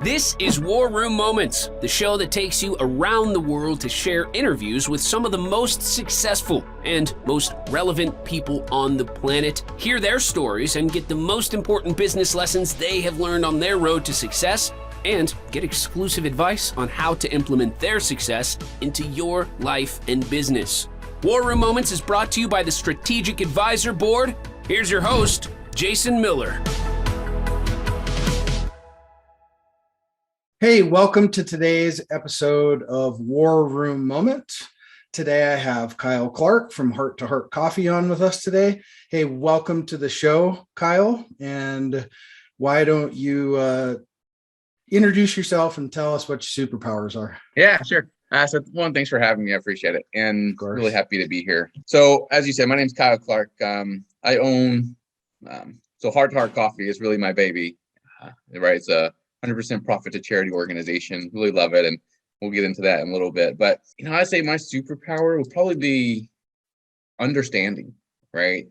This is War Room Moments, the show that takes you around the world to share interviews with some of the most successful and most relevant people on the planet, hear their stories, and get the most important business lessons they have learned on their road to success, and get exclusive advice on how to implement their success into your life and business. War Room Moments is brought to you by the Strategic Advisor Board. Here's your host, Jason Miller. Hey, welcome to today's episode of War Room Moment. Today I have Kyle Clark from Heart2Heart Coffee on with us today. Hey, welcome to the show, Kyle. And why don't you introduce yourself and tell us what your superpowers are? Yeah, sure. So one, thanks for having me. I appreciate it. And really happy to be here. So as you said, my name's Kyle Clark. I own, Heart2Heart Coffee is really my baby, right? It's a 100% profit to charity organization. Really love it. And we'll get into that in a little bit. But, I'd say my superpower would probably be understanding, right?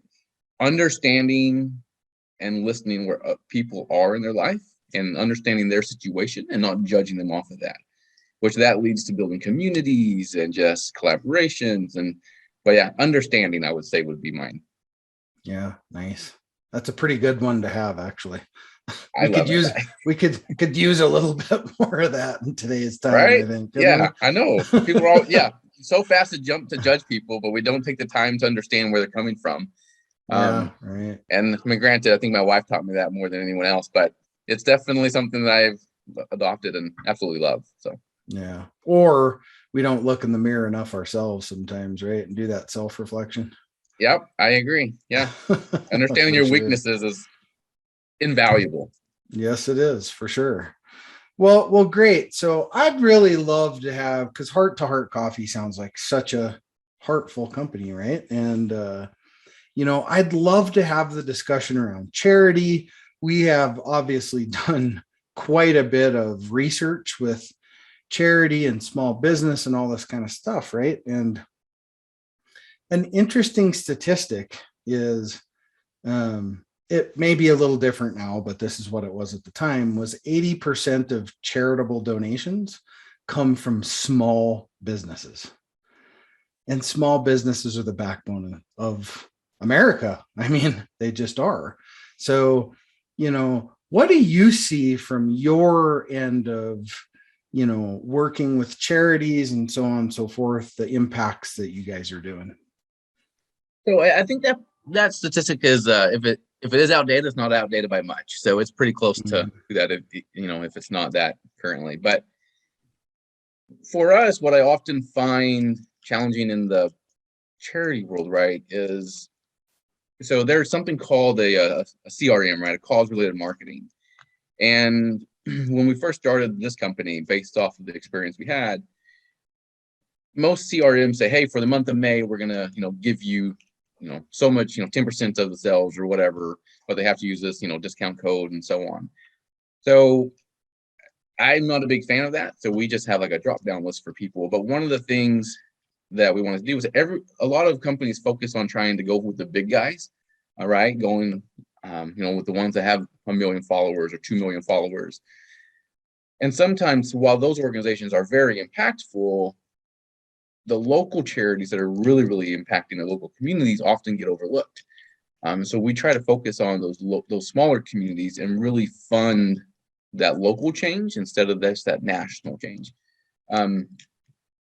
Understanding and listening where people are in their life and understanding their situation and not judging them off of that, which that leads to building communities and just collaborations. But yeah, understanding, I would say, would be mine. Yeah, nice. That's a pretty good one to have, actually. We could use a little bit more of that in today's time, right? I think. Yeah, I know. People are all so fast to jump to judge people, but we don't take the time to understand where they're coming from. Right. And I mean, granted, I think my wife taught me that more than anyone else, but it's definitely something that I've adopted and absolutely love. So yeah. Or we don't look in the mirror enough ourselves sometimes, right? And do that self-reflection. Yep, I agree. Yeah. Understanding your weaknesses is invaluable. Yes, it is, for sure. Well, great. So I'd really love to have, because Heart2Heart Coffee sounds like such a heartful company, right? And I'd love to have the discussion around charity. We have obviously done quite a bit of research with charity and small business and all this kind of stuff, right? And an interesting statistic is, it may be a little different now, but this is what it was at the time, was 80% of charitable donations come from small businesses. And small businesses are the backbone of America. I mean, they just are. So, what do you see from your end of, working with charities and so on and so forth, the impacts that you guys are doing? So I think that statistic is, if it is outdated, it's not outdated by much. So it's pretty close to that, if it's not that currently. But for us, what I often find challenging in the charity world, right, is, so there's something called a CRM, right, a cause related marketing. And when we first started this company, based off of the experience we had, most CRMs say, hey, for the month of May, we're going to, give you, so much, 10% of the sales or whatever, but they have to use this, discount code and so on. So I'm not a big fan of that. So we just have like a drop down list for people. But one of the things that we wanted to do is a lot of companies focus on trying to go with the big guys. All right. Going, with the ones that have 1 million followers or 2 million followers. And sometimes while those organizations are very impactful, the local charities that are really, really impacting the local communities often get overlooked. So we try to focus on those smaller communities and really fund that local change instead of that national change.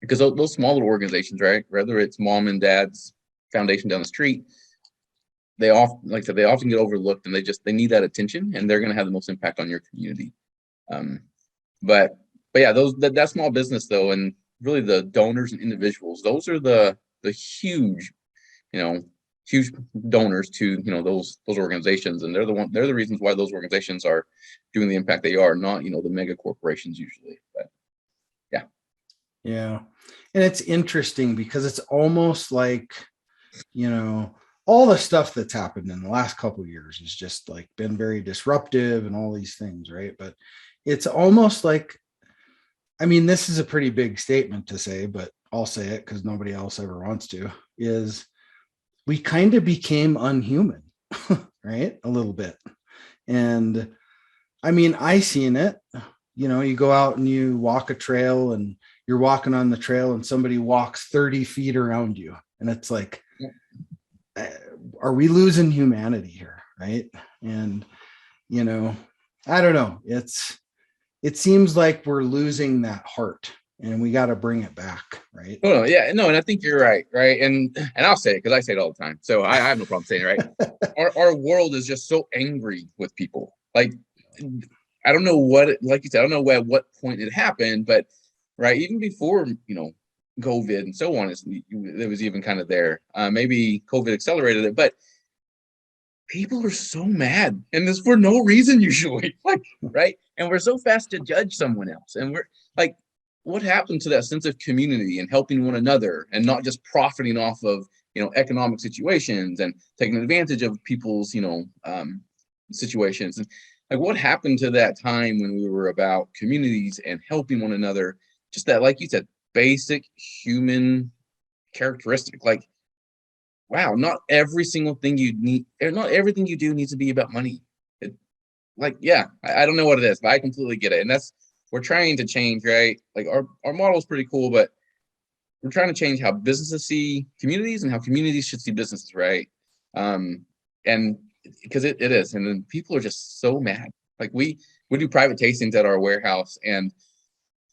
Because those smaller organizations, right, whether it's mom and dad's foundation down the street, they often get overlooked, and they need that attention, and they're going to have the most impact on your community. But yeah, that small business though, and really the donors and individuals, those are the huge donors to those organizations, and they're the reasons why those organizations are doing the impact they are, not the mega corporations usually. But yeah, and it's interesting because it's almost like all the stuff that's happened in the last couple of years has just like been very disruptive and all these things, right? But it's almost like, I mean, this is a pretty big statement to say, but I'll say it because nobody else ever wants to, is we kind of became unhuman, right? A little bit. And I mean, I seen it you go out and you walk a trail, and you're walking on the trail and somebody walks 30 feet around you. And it's like, are we losing humanity here? Right. And, I don't know. It seems like we're losing that heart, and we got to bring it back. Right. Oh, no, yeah, no, and I think you're right. Right. And I'll say it because I say it all the time. So I have no problem saying it, right? Our world is just so angry with people. Like, I don't know like you said, I don't know at what point it happened, but right, even before, COVID and so on, it was even kind of there. Maybe COVID accelerated it, but people are so mad, and this for no reason usually, like, right? And we're so fast to judge someone else, and we're like, what happened to that sense of community and helping one another, and not just profiting off of economic situations and taking advantage of people's situations? And like, what happened to that time when we were about communities and helping one another? Just that, like you said, basic human characteristic. Like, wow, not every single thing you need, or not everything you do needs to be about money. Yeah, I don't know what it is, but I completely get it. And we're trying to change, right? Like, our model is pretty cool, but we're trying to change how businesses see communities and how communities should see businesses, right? And because it is, and then people are just so mad. Like, we do private tastings at our warehouse, and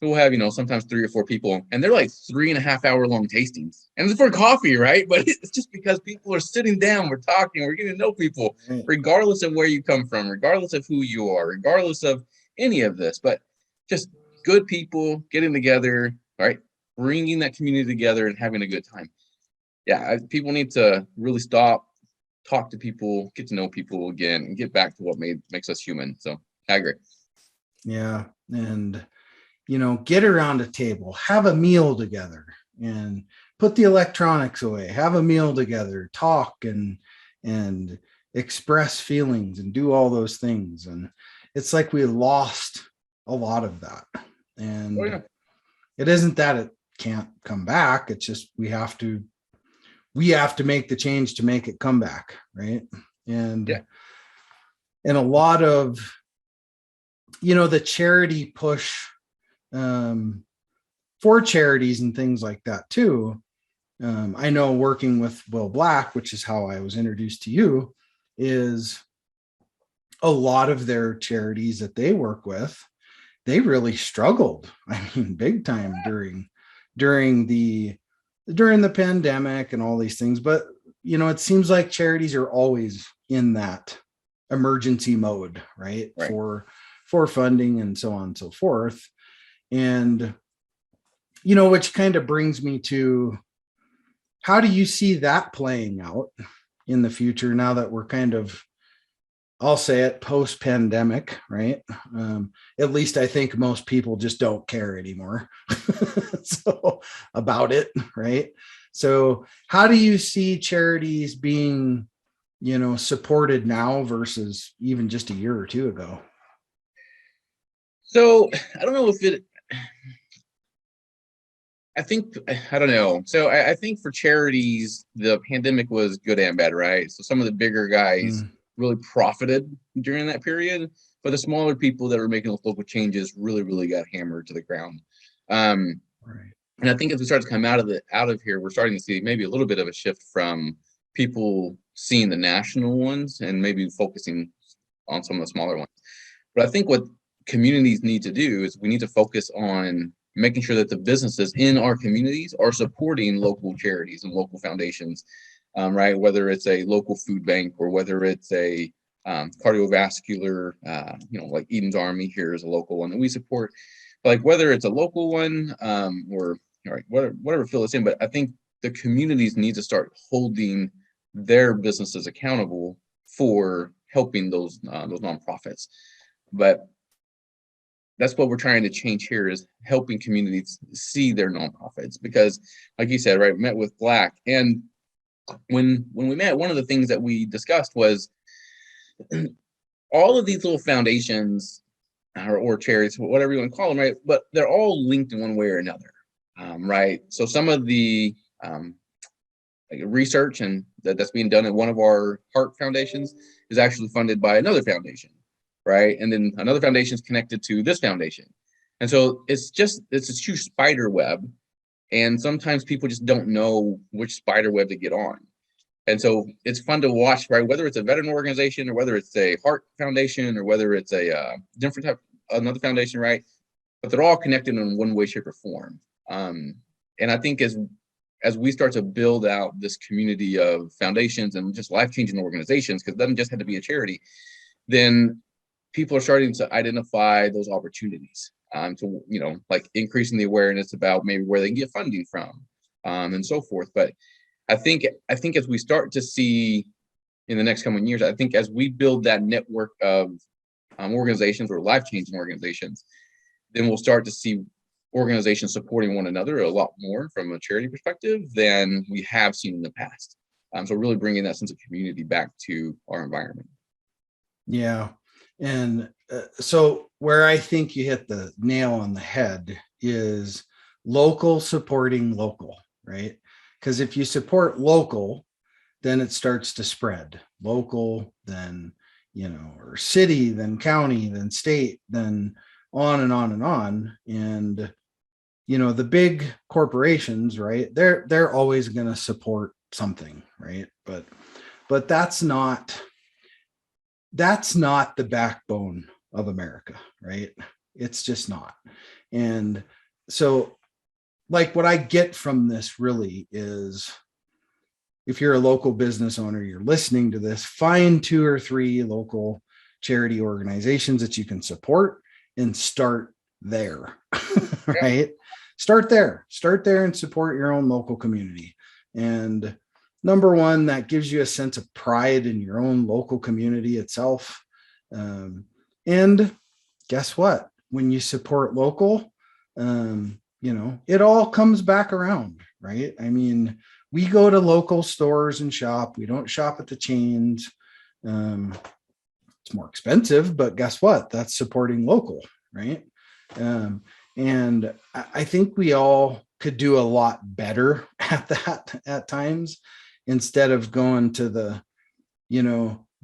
we'll have sometimes 3 or 4 people, and they're like 3.5 hour long tastings, and it's for coffee, right? But it's just because people are sitting down, we're talking, we're getting to know people, regardless of where you come from, regardless of who you are, regardless of any of this, but just good people getting together, right? Bringing that community together and having a good time. Yeah, people need to really stop, talk to people, get to know people again, and get back to what makes us human. So I agree. Yeah. And get around a table, have a meal together, and put the electronics away, have a meal together, talk and express feelings and do all those things. And it's like we lost a lot of that. And it isn't that it can't come back. It's just we have to make the change to make it come back. Right. And a lot of the charity push for charities and things like that too. I know working with Will Black, which is how I was introduced to you, is a lot of their charities that they work with, they really struggled. I mean, big time during the pandemic and all these things. But it seems like charities are always in that emergency mode, right? For funding and so on and so forth. And, which kind of brings me to, how do you see that playing out in the future now that we're kind of, I'll say it, post-pandemic, right? At least I think most people just don't care anymore so about it, right? So how do you see charities being, supported now versus even just a year or two ago? So I don't know if I don't know. So I think for charities, the pandemic was good and bad, right? So some of the bigger guys really profited during that period, but the smaller people that were making those local changes really, really got hammered to the ground. And I think as we start to come out of here, we're starting to see maybe a little bit of a shift from people seeing the national ones and maybe focusing on some of the smaller ones. But I think what communities need to do is we need to focus on making sure that the businesses in our communities are supporting local charities and local foundations, right? Whether it's a local food bank or whether it's a cardiovascular, like Eden's Army here is a local one that we support. Like whether it's a local one or whatever fill us in, but I think the communities need to start holding their businesses accountable for helping those nonprofits. But that's what we're trying to change here, is helping communities see their nonprofits, because like you said, right, we met with Black, and when we met, one of the things that we discussed was all of these little foundations or charities, whatever you want to call them, right, but they're all linked in one way or another, right? So some of the like research and that's being done at one of our heart foundations is actually funded by another foundation. right? And then another foundation is connected to this foundation. And so it's a huge spider web. And sometimes people just don't know which spider web to get on. And so it's fun to watch, right? Whether it's a veteran organization or whether it's a heart foundation or whether it's a different type, another foundation, right? But they're all connected in one way, shape, or form. And I think as we start to build out this community of foundations and just life-changing organizations, because it doesn't just have to be a charity, then people are starting to identify those opportunities to, like increasing the awareness about maybe where they can get funding from, and so forth. But I think as we start to see in the next coming years, I think as we build that network of organizations or life-changing organizations, then we'll start to see organizations supporting one another a lot more from a charity perspective than we have seen in the past. So really bringing that sense of community back to our environment. Yeah. And so where I think you hit the nail on the head is local supporting local, right? Because if you support local, then it starts to spread. Local, then, or city, then county, then state, then on and on and on. And, the big corporations, right? They're always going to support something, right? But that's not the backbone of America, right? It's just not. And so, like, what I get from this really is, if you're a local business owner, you're listening to this, find 2 or 3 local charity organizations that you can support and start there, right? Start there and support your own local community. And number one, that gives you a sense of pride in your own local community itself. And guess what? When you support local, it all comes back around, right? I mean, we go to local stores and shop. We don't shop at the chains. It's more expensive, but guess what? That's supporting local, right? And I think we all could do a lot better at that at times, instead of going to the,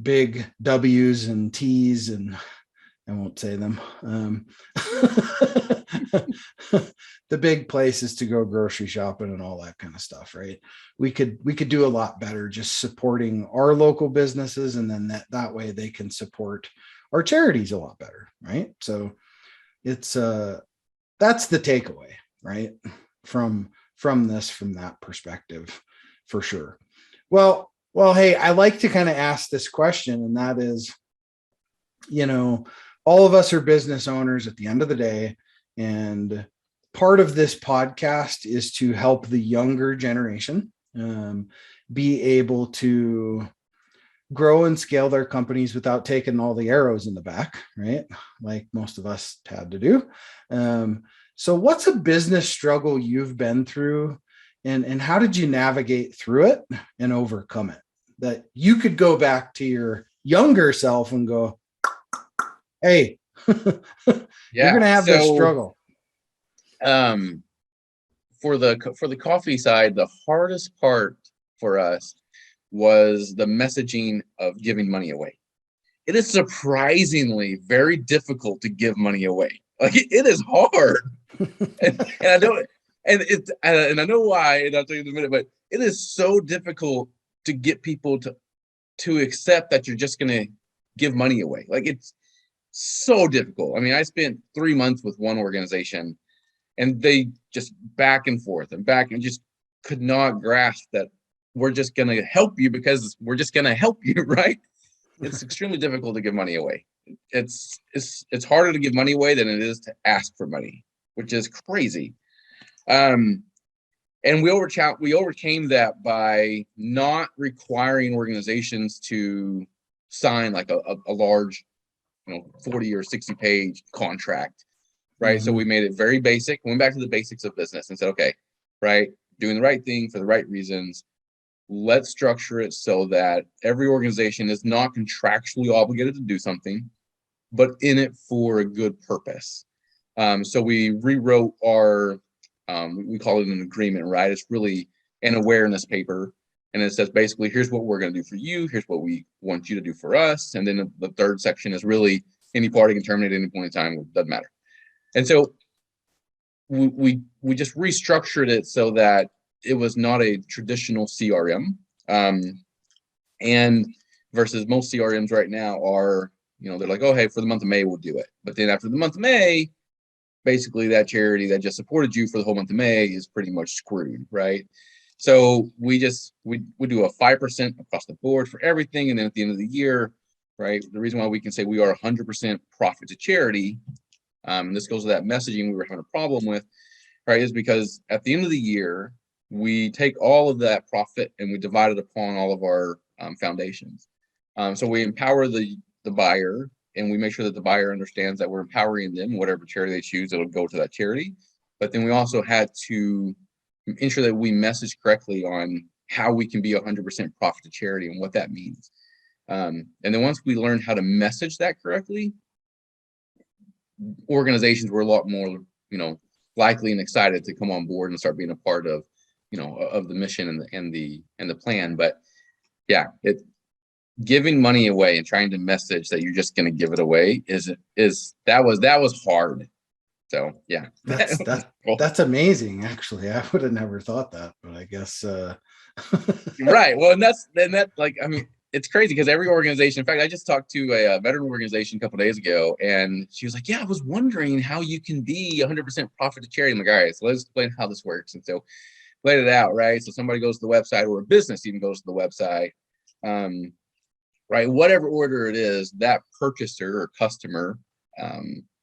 big W's and T's, and I won't say them. The big places to go grocery shopping and all that kind of stuff, right? We could do a lot better just supporting our local businesses, and then that way they can support our charities a lot better, right? So it's that's the takeaway, right? From that perspective, for sure. Well, hey, I like to kind of ask this question, and that is, all of us are business owners at the end of the day, and part of this podcast is to help the younger generation be able to grow and scale their companies without taking all the arrows in the back, right? Like most of us had to do. So what's a business struggle you've been through, and how did you navigate through it and overcome it, that you could go back to your younger self and go, hey, you're going to have this struggle? For the coffee side, the hardest part for us was the messaging of giving money away. It is surprisingly very difficult to give money away. Like it is hard, and I know, and I know why, and I'll tell you in a minute. But it is so difficult to get people to accept that you're just going to give money away. Like it's so difficult. I mean, I spent 3 months with one organization, and they just back and forth and just could not grasp that we're just going to help you because we're just going to help you, right? It's extremely difficult to give money away. It's harder to give money away than it is to ask for money, which is crazy. And we overcame that by not requiring organizations to sign like a large, 40 or 60 page contract, right? Mm-hmm. So we made it very basic, went back to the basics of business and said, okay, right, doing the right thing for the right reasons. Let's structure it so that every organization is not contractually obligated to do something, but in it for a good purpose. So we rewrote our, we call it an agreement, right? It's really an awareness paper. And it says, basically, here's what we're going to do for you. Here's what we want you to do for us. And then the third section is really any party can terminate at any point in time. It doesn't matter. And so we just restructured it so that it was not a traditional CRM. And versus most CRMs right now are, they're like, oh, hey, for the month of May, we'll do it. But then after the month of May, basically that charity that just supported you for the whole month of May is pretty much screwed, right? So we do a 5% across the board for everything. And then at the end of the year, right, the reason why we can say we are 100% profit to charity, and this goes to that messaging we were having a problem with, right, is because at the end of the year, we take all of that profit and we divide it upon all of our foundations. So we empower the buyer, and we make sure that the buyer understands that we're empowering them. Whatever charity they choose, it'll go to that charity. But then we also had to ensure that we message correctly on how we can be 100% profit to charity and what that means. And then once we learned how to message that correctly, organizations were a lot more, likely and excited to come on board and start being a part of, of the mission and the plan. But yeah, giving money away and trying to message that you're just going to give it away that was hard. So yeah, that's amazing. Actually, I would have never thought that, but I guess right. Well, and that like, I mean, it's crazy because every organization, in fact, I just talked to a veteran organization a couple of days ago, and she was like, yeah, I was wondering how you can be 100% profit to charity. I'm like, all right, so let's explain how this works. And so laid it out, right? So somebody goes to the website, or a business even goes to the website, right? Whatever order it is, that purchaser or customer,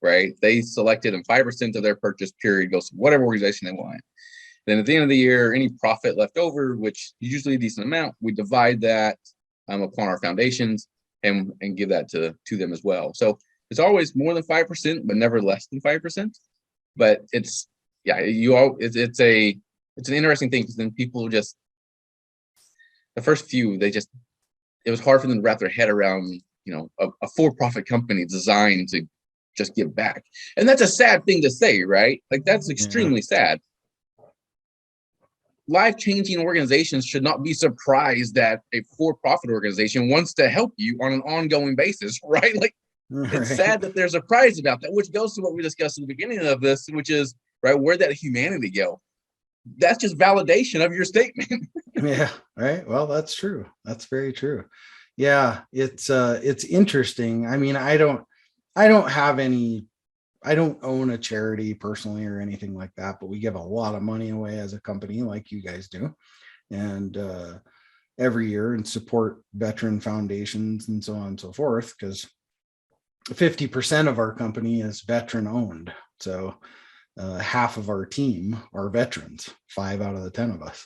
right? They selected, and 5% of their purchase period goes to whatever organization they want. Then at the end of the year, any profit left over, which is usually a decent amount, we divide that upon our foundations and give that to them as well. So it's always more than 5%, but never less than 5%. But it's it's an interesting thing, because then people just, the first few, it was hard for them to wrap their head around, a for-profit company designed to just give back. And that's a sad thing to say, right? Like, that's extremely sad. Life-changing organizations should not be surprised that a for-profit organization wants to help you on an ongoing basis, right? Like, it's sad that they're surprised about that, which goes to what we discussed in the beginning of this, which is, right, where'd that humanity go? That's just validation of your statement. Yeah, right. Well, that's true. That's very true. Yeah, it's interesting. I mean, I don't own a charity personally or anything like that, but we give a lot of money away as a company, like you guys do, and every year, and support veteran foundations and so on and so forth, because 50% of our company is veteran owned. So half of our team are veterans, 5 out of the 10 of us.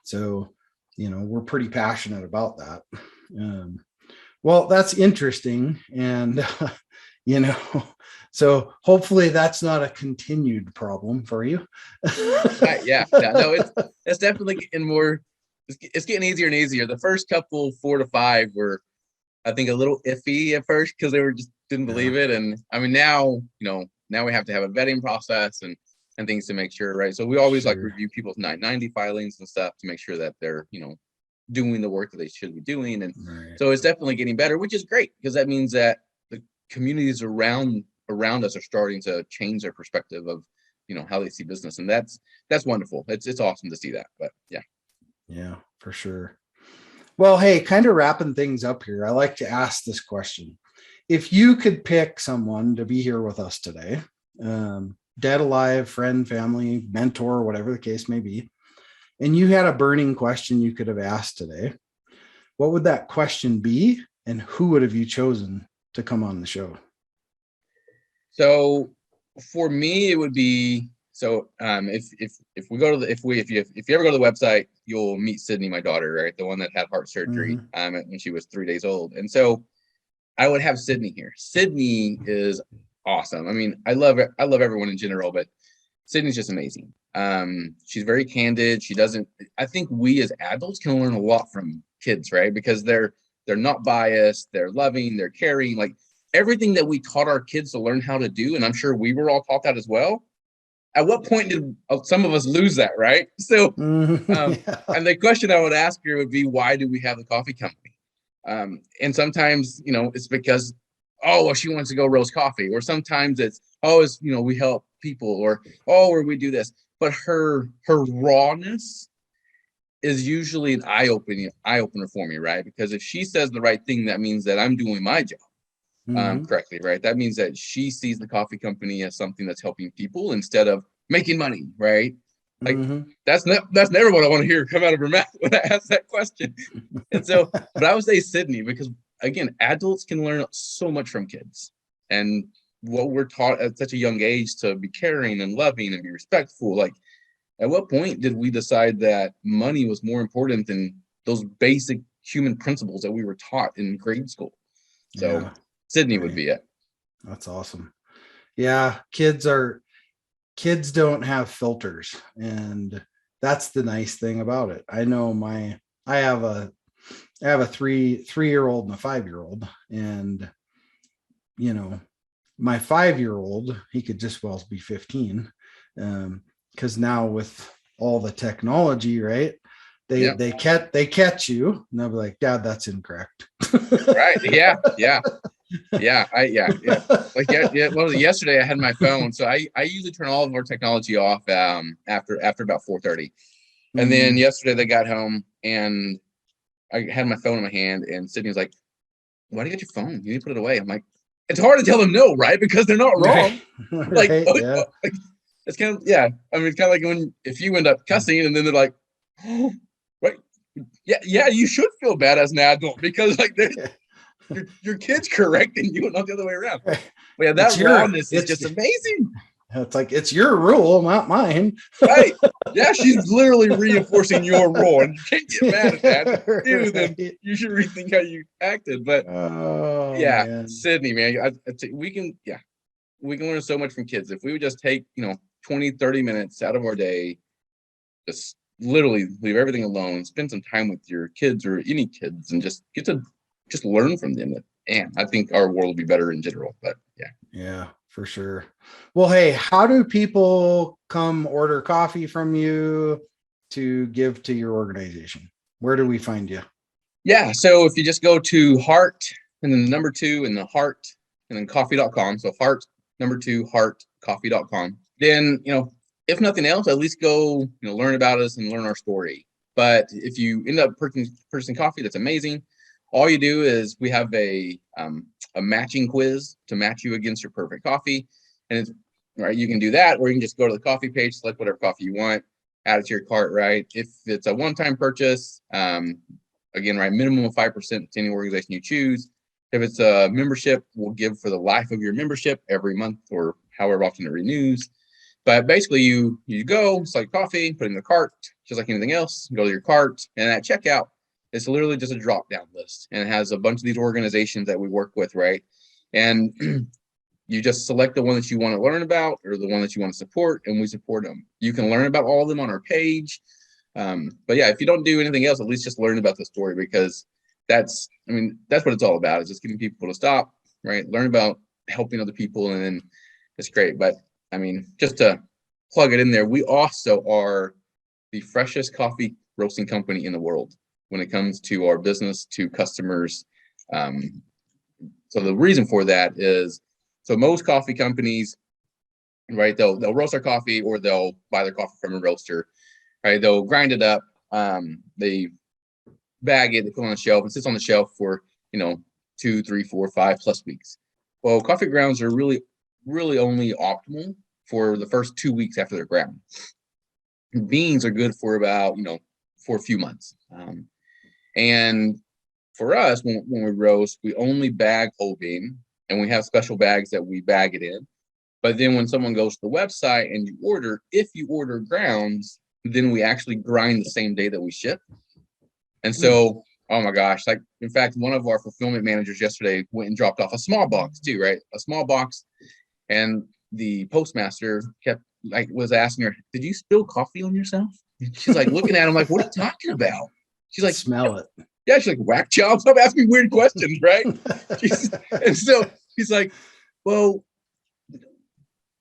So, we're pretty passionate about that. Well, that's interesting. And, so hopefully that's not a continued problem for you. Yeah, no, it's definitely getting more, it's getting easier and easier. The first couple 4 to 5 were, I think, a little iffy at first, because they didn't believe it. And I mean, now we have to have a vetting process and things to make sure, right? So we always like review people's 990 filings and stuff to make sure that they're, doing the work that they should be doing. And so it's definitely getting better, which is great, because that means that the communities around us are starting to change their perspective of, how they see business. And that's wonderful. It's awesome to see that. But yeah, for sure. Well, hey, kind of wrapping things up here, I like to ask this question. If you could pick someone to be here with us today, dead, alive, friend, family, mentor, whatever the case may be, and you had a burning question you could have asked today, what would that question be, and who would have you chosen to come on the show? So for me, it would be, if you ever go to the website, you'll meet Sydney, my daughter, right? The one that had heart surgery when she was 3 days old. And so I would have Sydney here. Sydney is awesome. I mean, I love everyone in general, but Sydney's just amazing. She's very candid. I think we as adults can learn a lot from kids, right? Because they're not biased, they're loving, they're caring, like everything that we taught our kids to learn how to do. And I'm sure we were all taught that as well. At what point did some of us lose that, right? So, and the question I would ask her would be, why do we have the coffee company? And sometimes, it's because oh, well, she wants to go roast coffee. Or sometimes it's, oh, it's, we help people, or, oh, or we do this. But her rawness is usually an eye opener for me, right? Because if she says the right thing, that means that I'm doing my job correctly, right? That means that she sees the coffee company as something that's helping people instead of making money, right? Like that's never what I want to hear come out of her mouth when I ask that question. And so, but I would say Sydney, because again, adults can learn so much from kids, and what we're taught at such a young age to be caring and loving and be respectful. Like, at what point did we decide that money was more important than those basic human principles that we were taught in grade school? So Yeah, Sydney would be it. That's awesome. Yeah, kids don't have filters, and that's the nice thing about it. I know I have a 3-year-old and a 5-year-old, and my 5-year-old, he could just well be 15, because now with all the technology, right? They catch you, and they'll be like, Dad, that's incorrect. Right. Yeah. Like, what was it? Yesterday I had my phone. So I usually turn all of our technology off after about 4:30. And then yesterday they got home and I had my phone in my hand, and Sydney was like, why do you get your phone? You need to put it away. I'm like, it's hard to tell them no, right? Because they're not wrong. Like, right, yeah. Like, it's kind of, yeah. I mean, it's kind of like if you end up cussing and then they're like, oh, right. Yeah, you should feel bad as an adult because like your kid's correcting you and not the other way around. But yeah, that rawness is just amazing. It's like, it's your rule, not mine. Right. Yeah, she's literally reinforcing your rule, and you can't get mad at that. Dude, then you should rethink how you acted. But man. Sydney, man, we can learn so much from kids. If we would just take 20-30 minutes out of our day, just literally leave everything alone, spend some time with your kids or any kids, and just get to just learn from them. And I think our world will be better in general. But yeah, for sure. Well, hey, how do people come order coffee from you to give to your organization? Where do we find you? Yeah, so if you just go to Heart and then the number 2 and the Heart and then coffee.com, so Heart number 2 heartcoffee.com, then if nothing else, at least go learn about us and learn our story. But if you end up purchasing coffee, that's amazing. All you do is we have a matching quiz to match you against your perfect coffee, and it's right. You can do that, or you can just go to the coffee page, select whatever coffee you want, add it to your cart. Right. If it's a one-time purchase, again, right, minimum of 5% to any organization you choose. If it's a membership, we'll give for the life of your membership every month or however often it renews. But basically, you go select coffee, put it in the cart, just like anything else. Go to your cart, and at checkout, it's literally just a drop-down list, and it has a bunch of these organizations that we work with, right? And you just select the one that you want to learn about or the one that you want to support, and we support them. You can learn about all of them on our page. But yeah, if you don't do anything else, at least just learn about the story, because that's what it's all about, is just getting people to stop, right? Learn about helping other people, and then it's great. But just to plug it in there, we also are the freshest coffee roasting company in the world when it comes to our business to customers. So the reason for that is, so most coffee companies, right, they'll roast our coffee, or they'll buy their coffee from a roaster, right? They'll grind it up, they bag it, they put it on the shelf, it sits on the shelf for 2, 3, 4, 5+ weeks. Well, coffee grounds are really only optimal for the first 2 weeks after they're ground. Beans are good for about for a few months. And for us, when we roast, we only bag whole bean, and we have special bags that we bag it in. But then when someone goes to the website and if you order grounds, then we actually grind the same day that we ship. And so, oh my gosh, like, in fact, one of our fulfillment managers yesterday went and dropped off a small box too, right? A small box. And the postmaster was asking her, did you spill coffee on yourself? She's like looking at him like, what are you talking about? She's like, smell it. Yeah, she's like, whack job, stop asking me weird questions, right? And so he's like, well,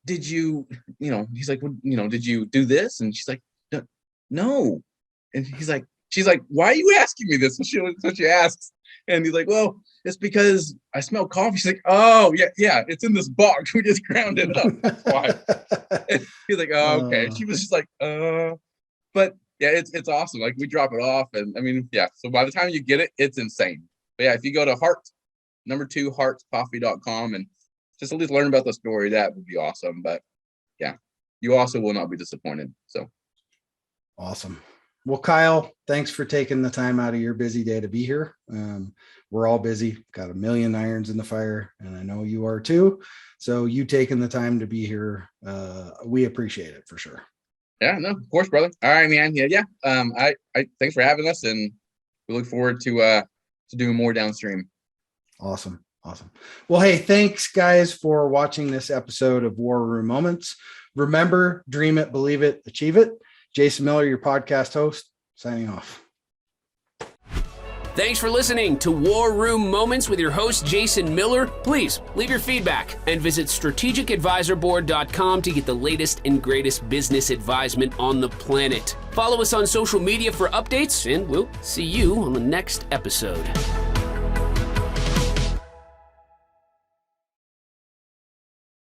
did you, he's like, did you do this? And she's like, no. And she's like, why are you asking me this? So she asks, And he's like, well, it's because I smell coffee. She's like, oh, yeah, it's in this box. We just ground it up. That's why. And he's like, oh, okay. And she was just like, but yeah, it's awesome. Like, we drop it off. And I mean, yeah. So by the time you get it, it's insane. But yeah, if you go to heartcoffee.com and just at least learn about the story, that would be awesome. But yeah, you also will not be disappointed. So awesome. Well, Kyle, thanks for taking the time out of your busy day to be here. We're all busy, got a million irons in the fire, and I know you are too. So you taking the time to be here, we appreciate it for sure. Yeah, no, of course, brother. All right, man. Yeah. I thanks for having us, and we look forward to doing more downstream. Awesome. Well, hey, thanks guys for watching this episode of War Room Moments. Remember, dream it, believe it, achieve it. Jason Miller, your podcast host, signing off. Thanks for listening to War Room Moments with your host, Jason Miller. Please leave your feedback and visit strategicadvisorboard.com to get the latest and greatest business advisement on the planet. Follow us on social media for updates, and we'll see you on the next episode.